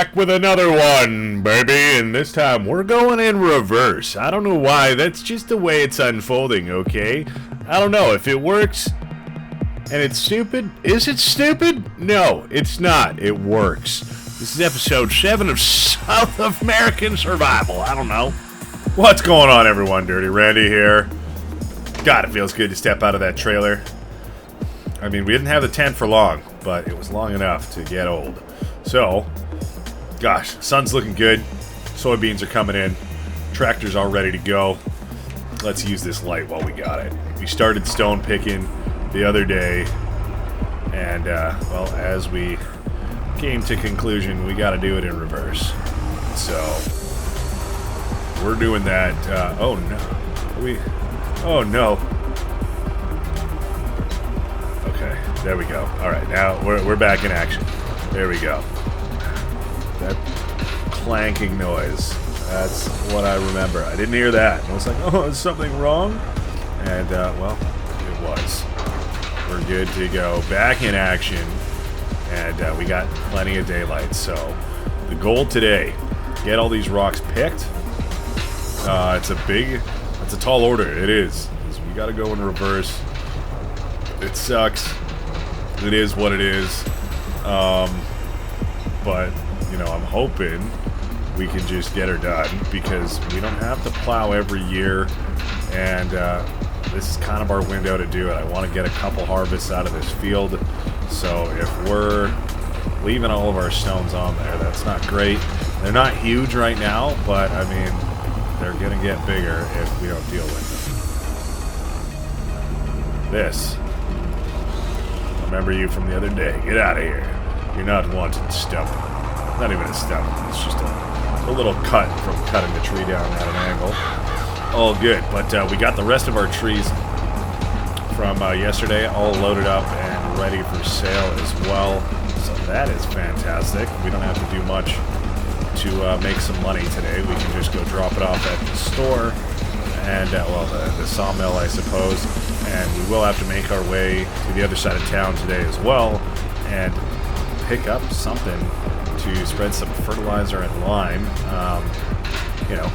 back with another one, baby, and this time we're going in reverse. I don't know why, that's just the way it's unfolding, okay? I don't know if it works and it's stupid. Is it stupid? No, it's not. It works. This is episode 7 of South American Survival. I don't know. What's going on, everyone? Dirty Randy here. God, it feels good to step out of that trailer. I mean, we didn't have the tent for long, but it was long enough to get old. So, gosh, sun's looking good. Soybeans are coming in. Tractor's all ready to go. Let's use this light while we got it. We started stone picking the other day, and, well, as we came to conclusion, we got to do it in reverse. So, we're doing that. Oh, no. Oh, no. Okay, there we go. All right, now we're back in action. There we go. That clanking noise. That's what I remember. I didn't hear that. I was like, oh, is something wrong? And, well, it was. We're good to go. Back in action. And we got plenty of daylight. So, the goal today, get all these rocks picked. It's a tall order. It is. We got to go in reverse. It sucks. It is what it is. But, you know, I'm hoping we can just get her done because we don't have to plow every year, and this is kind of our window to do it. I want to get a couple harvests out of this field, so if we're leaving all of our stones on there, that's not great. They're not huge right now, but, I mean, they're going to get bigger if we don't deal with them. This. Remember you from the other day. Get out of here. You're not wanted stubborn. Not even a stubborn. It's just a little cut from cutting the tree down at an angle. All good. But we got the rest of our trees from yesterday all loaded up and ready for sale as well. So that is fantastic. We don't have to do much to make some money today. We can just go drop it off at the store and, well, the sawmill, I suppose. And we will have to make our way to the other side of town today as well and pick up something to spread some fertilizer and lime. You know,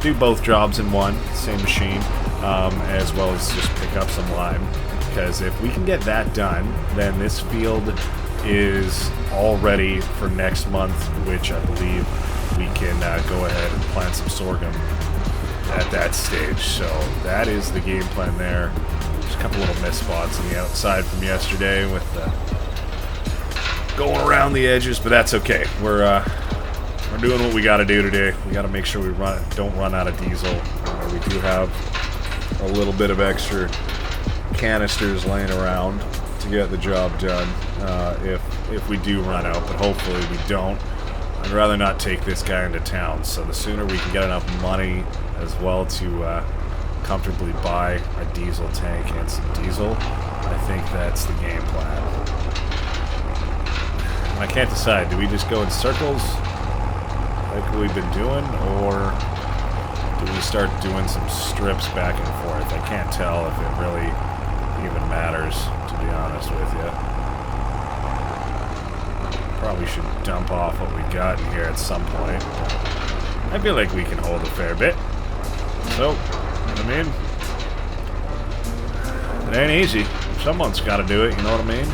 do both jobs in one, same machine, as well as just pick up some lime. Because if we can get that done, then this field is all ready for next month, which I believe we can go ahead and plant some sorghum at that stage. So that is the game plan there. Just a couple little miss spots on the outside from yesterday with going around the edges, but that's okay. We're doing what we got to do today. We got to make sure we don't run out of diesel. We do have a little bit of extra canisters laying around to get the job done if we do run out, but hopefully we don't. I'd rather not take this guy into town, so the sooner we can get enough money as well to comfortably buy a diesel tank and some diesel, I think that's the game plan. And I can't decide, do we just go in circles like we've been doing, or do we start doing some strips back and forth? I can't tell if it really even matters, to be honest with you. Probably should dump off what we got in here at some point. I feel like we can hold a fair bit. So, I mean, it ain't easy. Someone's got to do it, you know what I mean?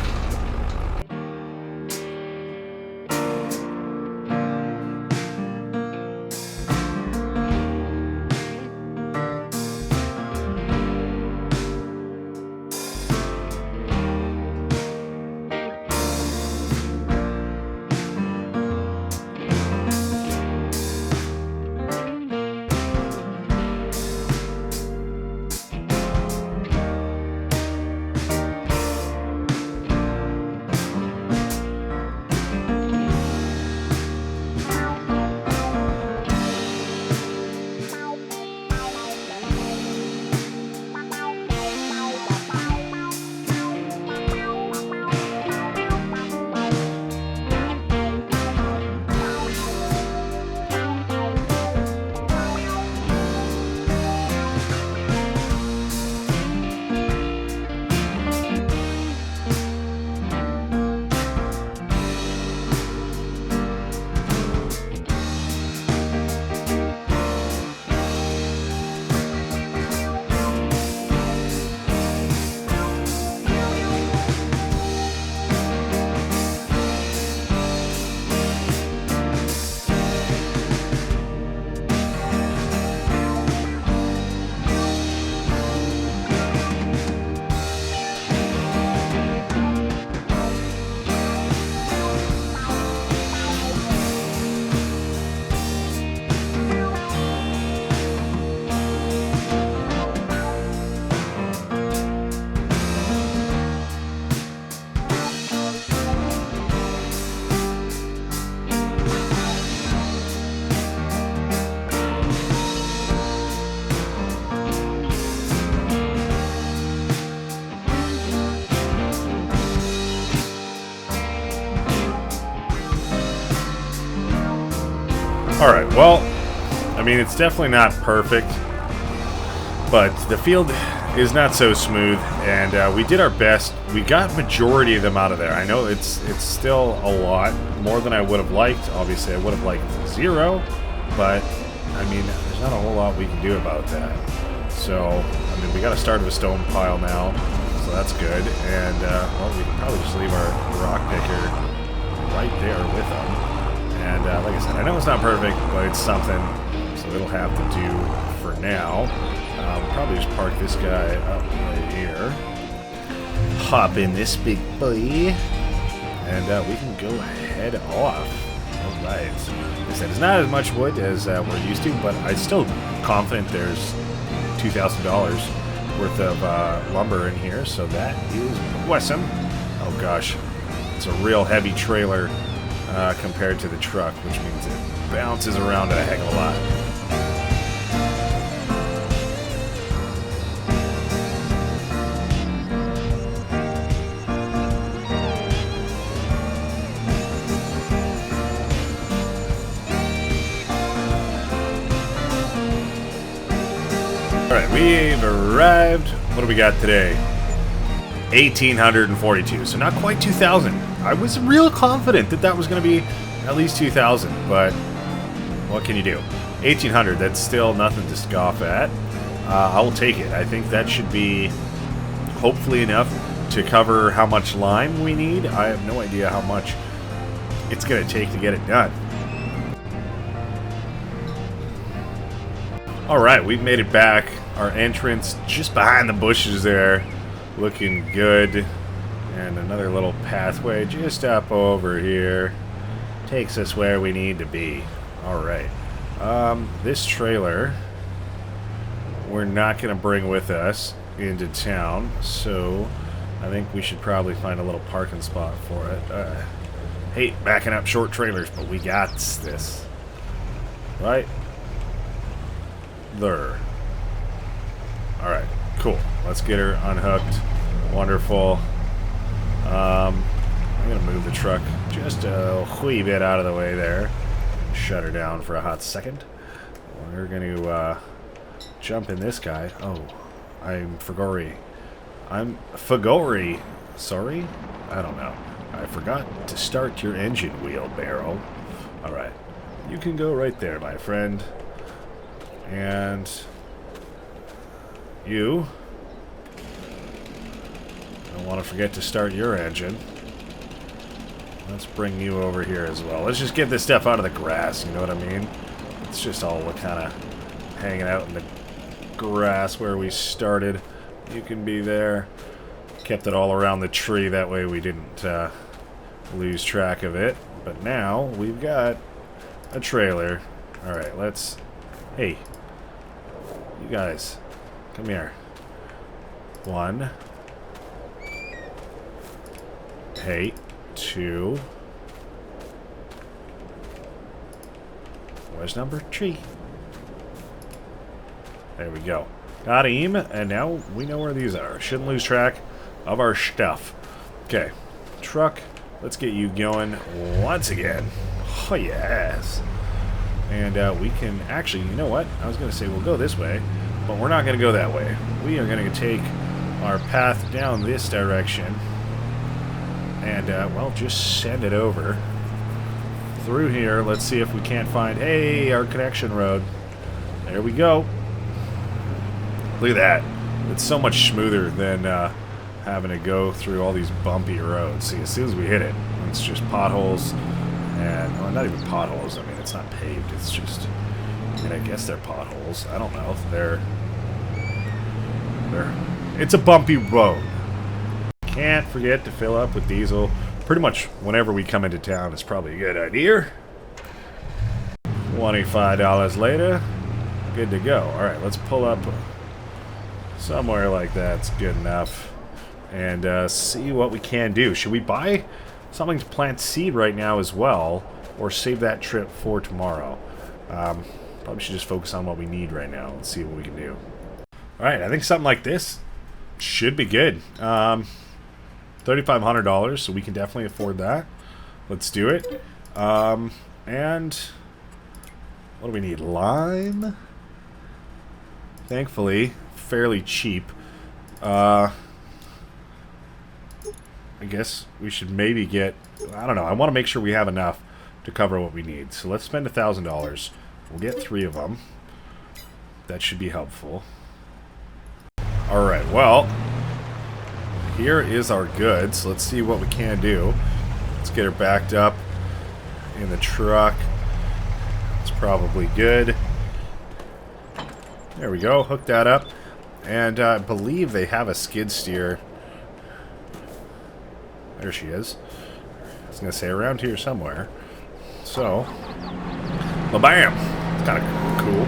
Alright, well, I mean, it's definitely not perfect, but the field is not so smooth, and we did our best. We got majority of them out of there. I know it's still a lot, more than I would have liked. Obviously, I would have liked 0, but, I mean, there's not a whole lot we can do about that. So, I mean, we got to start with a stone pile now, so that's good, and, well, we can probably just leave our rock picker right there with them. And like I said, I know it's not perfect, but it's something, so it'll have to do for now. Probably just park this guy up right here. Hop in this big boy, and we can go head off. All right. Like I said, it's not as much wood as we're used to, but I'm still confident there's $2,000 worth of lumber in here, so that is awesome. Oh gosh, it's a real heavy trailer. Compared to the truck, which means it bounces around a heck of a lot. Alright, we've arrived. What do we got today? 1,842, so not quite 2,000. I was real confident that that was going to be at least 2,000, but what can you do? 1,800, that's still nothing to scoff at. I'll take it. I think that should be hopefully enough to cover how much lime we need. I have no idea how much it's going to take to get it done. Alright, we've made it back. Our entrance just behind the bushes there. Looking good. And another little pathway just up over here. Takes us where we need to be. Alright. This trailer we're not going to bring with us into town, so I think we should probably find a little parking spot for it. Hate backing up short trailers, but we got this. Right? There. Alright, cool. Let's get her unhooked. Wonderful. I'm going to move the truck just a wee bit out of the way there. Shut her down for a hot second. We're going to jump in this guy. Oh, I'm Fagori. Sorry? I don't know. I forgot to start your engine, wheelbarrow. Alright. You can go right there, my friend. And you... don't want to forget to start your engine. Let's bring you over here as well. Let's just get this stuff out of the grass, you know what I mean? It's just all kind of hanging out in the grass where we started. You can be there. Kept it all around the tree, that way we didn't lose track of it. But now we've got a trailer. Alright, let's... Hey, you guys, come here. One. Hey, 2. Where's number 3? There we go. Got him, and now we know where these are. Shouldn't lose track of our stuff. Okay, truck, let's get you going once again. Oh, yes. And we can actually, you know what? I was going to say we'll go this way, but we're not going to go that way. We are going to take our path down this direction. And, well, just send it over. Through here, let's see if we can't find... Hey, our connection road. There we go. Look at that. It's so much smoother than having to go through all these bumpy roads. See, as soon as we hit it, it's just potholes. And, well, not even potholes. I mean, it's not paved. It's just... I mean, I guess they're potholes. I don't know. They're... It's a bumpy road. Can't forget to fill up with diesel. Pretty much whenever we come into town is probably a good idea. $25 later. Good to go. Alright, let's pull up somewhere like that's good enough. And see what we can do. Should we buy something to plant seed right now as well? Or save that trip for tomorrow? Probably should just focus on what we need right now and see what we can do. Alright, I think something like this should be good. $3,500, so we can definitely afford that. Let's do it. And What do we need? Lime? Thankfully, fairly cheap. I guess we should maybe get... I don't know. I want to make sure we have enough to cover what we need. So let's spend $1,000. We'll get 3 of them. That should be helpful. Alright, well, here is our goods. Let's see what we can do. Let's get her backed up in the truck. It's probably good. There we go. Hook that up. And I believe they have a skid steer. There she is. I was going to say around here somewhere. So, ba-bam! It's kind of cool.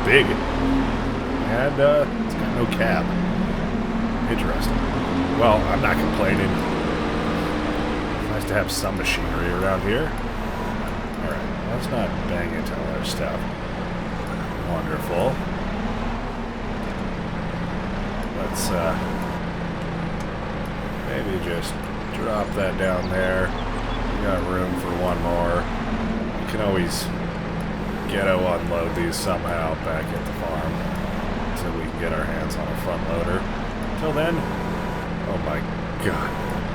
Big. And it's got no cab. Interesting. Well, I'm not complaining. It's nice to have some machinery around here. Alright, let's not bang into all our stuff. Wonderful. Let's maybe just drop that down there. We got room for one more. We can always ghetto unload these somehow back at the farm until we can get our hands on a front loader. Till then, oh my god,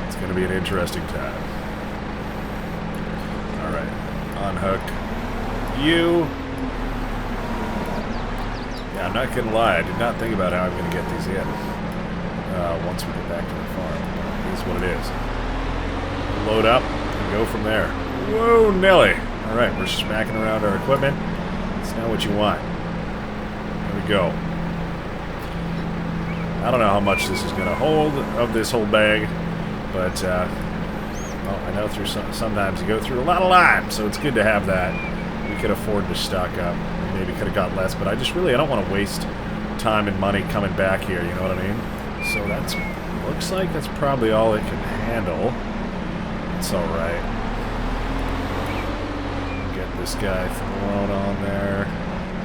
it's going to be an interesting time. Alright, unhook you. Yeah, I'm not going to lie, I did not think about how I'm going to get these in once we get back to the farm. It is what it is. Load up and go from there. Whoa, Nelly! Alright, we're smacking around our equipment. It's not what you want. There we go. I don't know how much this is going to hold of this whole bag, but well, I know sometimes you go through a lot of lime, so it's good to have that. We could afford to stock up. Maybe could have got less, but I don't want to waste time and money coming back here, you know what I mean? So that's, looks like that's probably all it can handle. It's alright. Get this guy thrown on there.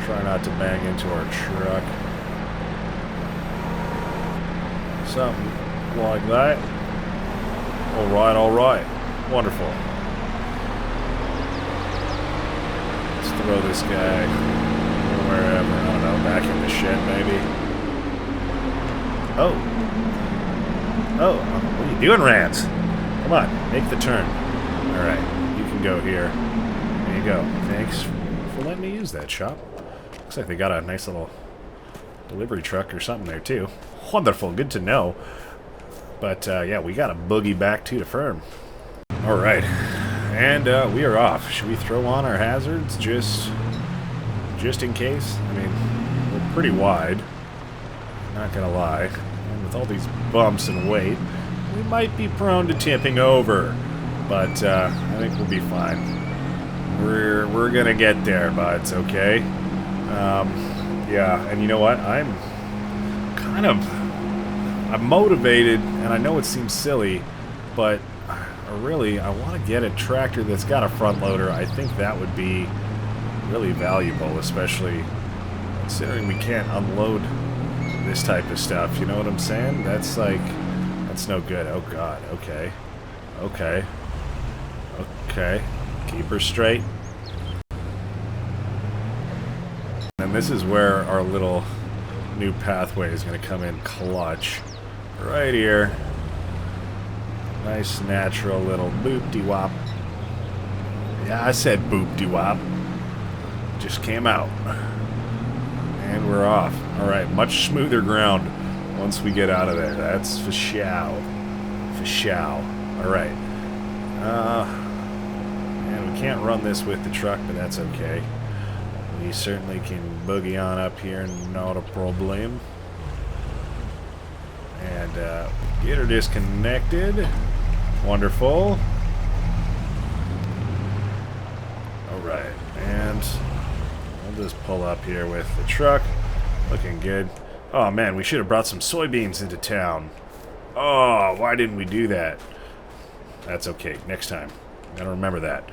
Try not to bang into our truck. Something like that. Alright, alright. Wonderful. Let's throw this guy wherever. I don't know, back in the shed maybe. Oh. Oh, what are you doing, Rance? Come on, make the turn. Alright, you can go here. There you go. Thanks for letting me use that shop. Looks like they got a nice little delivery truck or something there too. Wonderful, good to know. But yeah, we got a boogie back to the firm. Alright, and we are off. Should we throw on our hazards just in case? I mean, we're pretty wide, not gonna lie. And with all these bumps and weight, we might be prone to tipping over. But I think we'll be fine. We're gonna get there, buds, okay? Yeah, and you know what? I'm motivated, and I know it seems silly, but really, I want to get a tractor that's got a front loader. I think that would be really valuable, especially considering we can't unload this type of stuff. You know what I'm saying? That's like, that's no good. Oh god, okay. Okay. Okay. Keep her straight. And this is where our little new pathway is going to come in clutch. Right here. Nice natural little boop-de-wop. Yeah, I said boop-de-wop. Just came out. And we're off. Alright, much smoother ground once we get out of there. That's for show. For show. Alright. And we can't run this with the truck, but that's okay. We certainly can boogie on up here, not a problem. And get her disconnected. Wonderful. Alright, and we'll just pull up here with the truck. Looking good. Oh man, we should have brought some soybeans into town. Oh, why didn't we do that? That's okay, next time. Gotta remember that.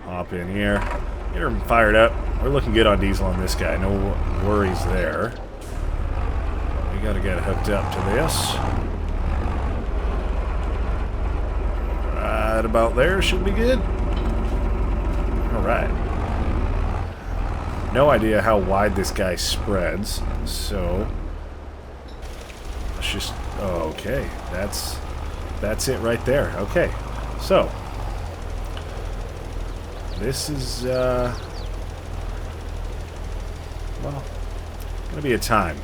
Hop in here. Get her fired up. We're looking good on diesel on this guy. No worries there. We gotta get hooked up to this. Right about there should be good. Alright. No idea how wide this guy spreads, so let's just... Okay, that's it right there. Okay, so this is well, gonna be a time.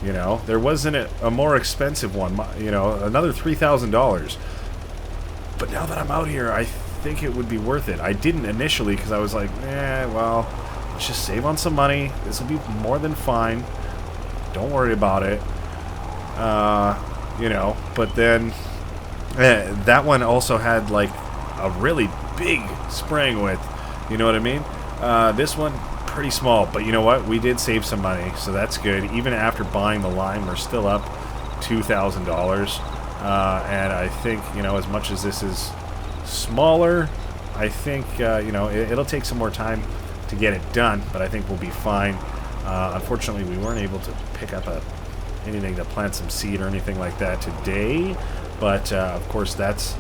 You know, there wasn't a more expensive one. You know, another $3,000. But now that I'm out here, I think it would be worth it. I didn't initially because I was like, well, let's just save on some money. This will be more than fine. Don't worry about it. You know, but then that one also had like a really big spraying width. You know what I mean? This one, pretty small, but you know what? We did save some money, so that's good. Even after buying the line, we're still up $2,000. And I think, you know, as much as this is smaller, I think, you know, it'll take some more time to get it done, but I think we'll be fine. Unfortunately, we weren't able to pick up anything to plant some seed or anything like that today, but of course that's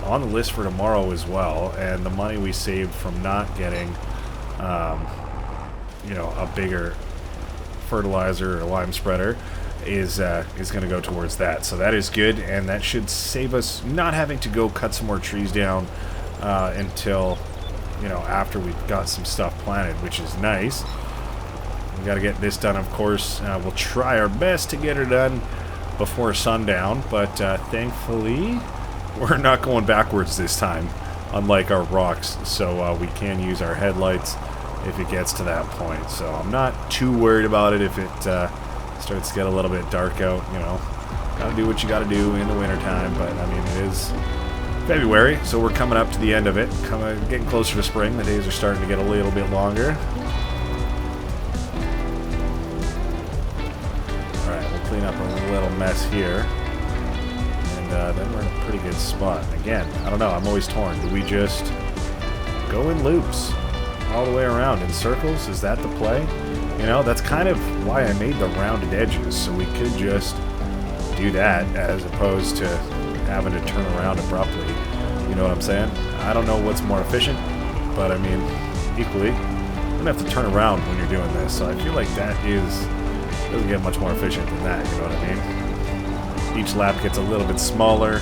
on the list for tomorrow as well. And the money we saved from not getting you know, a bigger fertilizer or lime spreader is going to go towards that. So that is good, and that should save us not having to go cut some more trees down until, you know, after we've got some stuff planted, which is nice. We got to get this done, of course. We'll try our best to get it done before sundown, but thankfully we're not going backwards this time, unlike our rocks, so we can use our headlights if it gets to that point. So I'm not too worried about it if it starts to get a little bit dark out. You know, gotta do what you gotta do in the wintertime, but I mean, it is February, so we're coming up to the end of it, getting closer to spring. The days are starting to get a little bit longer. Alright, we'll clean up a little mess here, and then we're in a pretty good spot. And again, I don't know, I'm always torn. Do we just go in loops all the way around in circles? Is that the play? You know, that's kind of why I made the rounded edges, so we could just do that as opposed to having to turn around abruptly. You know what I'm saying? I don't know what's more efficient, but I mean, equally, you're gonna have to turn around when you're doing this, so I feel like that doesn't get much more efficient than that, you know what I mean? Each lap gets a little bit smaller.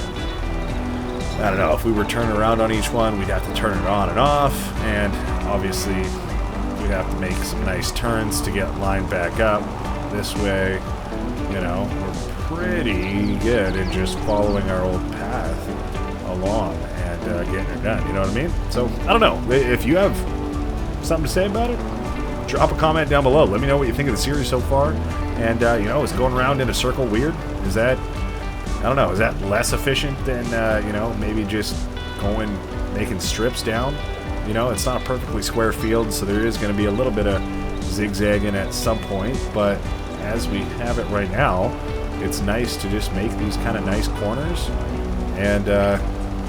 I don't know, if we were turning around on each one, we'd have to turn it on and off, and obviously we'd have to make some nice turns to get lined back up. This way, you know, we're pretty good in just following our old path along and getting it done, you know what I mean? So, I don't know, if you have something to say about it, drop a comment down below. Let me know what you think of the series so far, and, you know, is going around in a circle weird? Is that... I don't know, is that less efficient than, you know, maybe just making strips down? You know, it's not a perfectly square field, so there is going to be a little bit of zigzagging at some point, but as we have it right now, it's nice to just make these kind of nice corners, and, I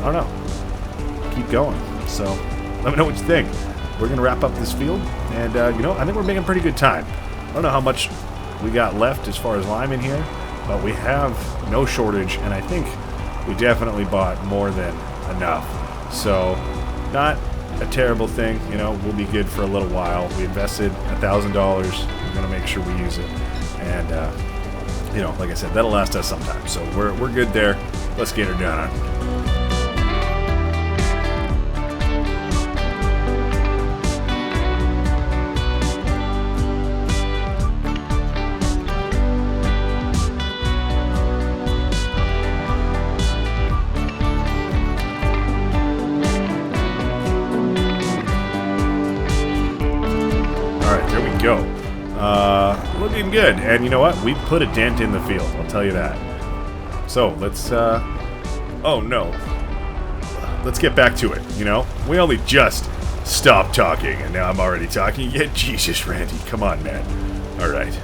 don't know, keep going. So, let me know what you think. We're going to wrap up this field, and, you know, I think we're making pretty good time. I don't know how much we got left as far as lime in here, but we have no shortage, and I think we definitely bought more than enough. So, not a terrible thing. You know, we'll be good for a little while. We invested $1,000. We're going to make sure we use it. And, you know, like I said, that'll last us some time. So, we're good there. Let's get her done. Go. Looking good. And you know what? We put a dent in the field. I'll tell you that. So, let's, oh no. Let's get back to it, you know? We only just stopped talking, and now I'm already talking. Yeah, Jesus, Randy. Come on, man. Alright.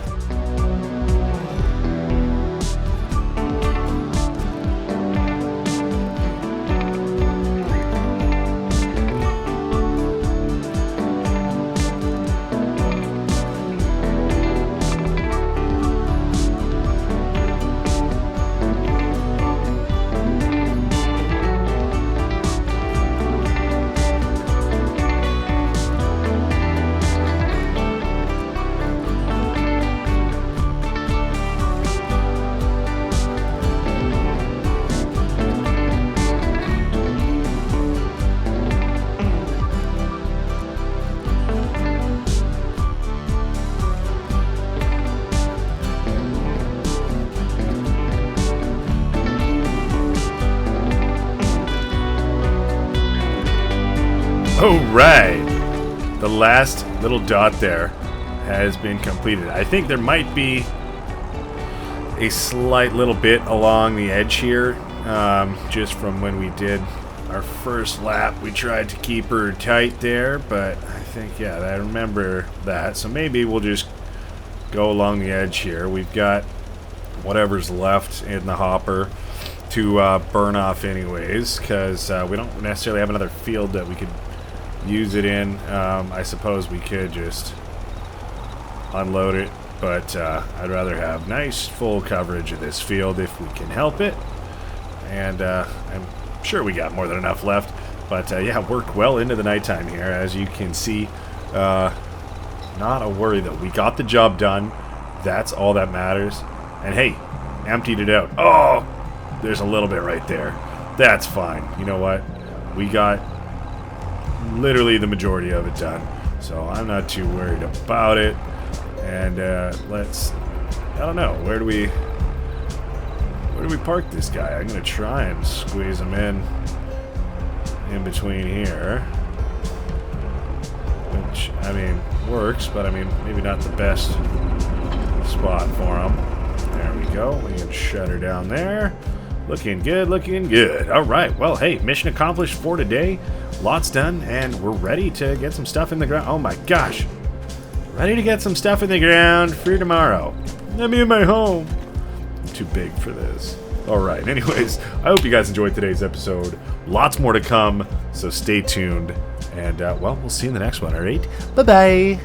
Alright. The last little dot there has been completed. I think there might be a slight little bit along the edge here, just from when we did our first lap. We tried to keep her tight there, but I think, yeah, I remember that. So maybe we'll just go along the edge here. We've got whatever's left in the hopper to burn off anyways, because we don't necessarily have another field that we could use it in. I suppose we could just unload it, but I'd rather have nice full coverage of this field if we can help it. And I'm sure we got more than enough left, but yeah, worked well into the nighttime here, as you can see. Not a worry though, we got the job done. That's all that matters. And hey, emptied it out. Oh, there's a little bit right there. That's fine. You know what, we got literally the majority of it done, so I'm not too worried about it. And let's, I don't know, where do we park this guy? I'm gonna try and squeeze him in between here, which, I mean, works, but I mean, maybe not the best spot for him. There we go. We can shut her down there. Looking good, looking good. All right, well, hey, mission accomplished for today. Lots done, and we're ready to get some stuff in the ground. Oh my gosh. Ready to get some stuff in the ground for tomorrow. Let me in my home. I'm too big for this. Alright, anyways, I hope you guys enjoyed today's episode. Lots more to come, so stay tuned. And, well, we'll see you in the next one, alright? Bye-bye.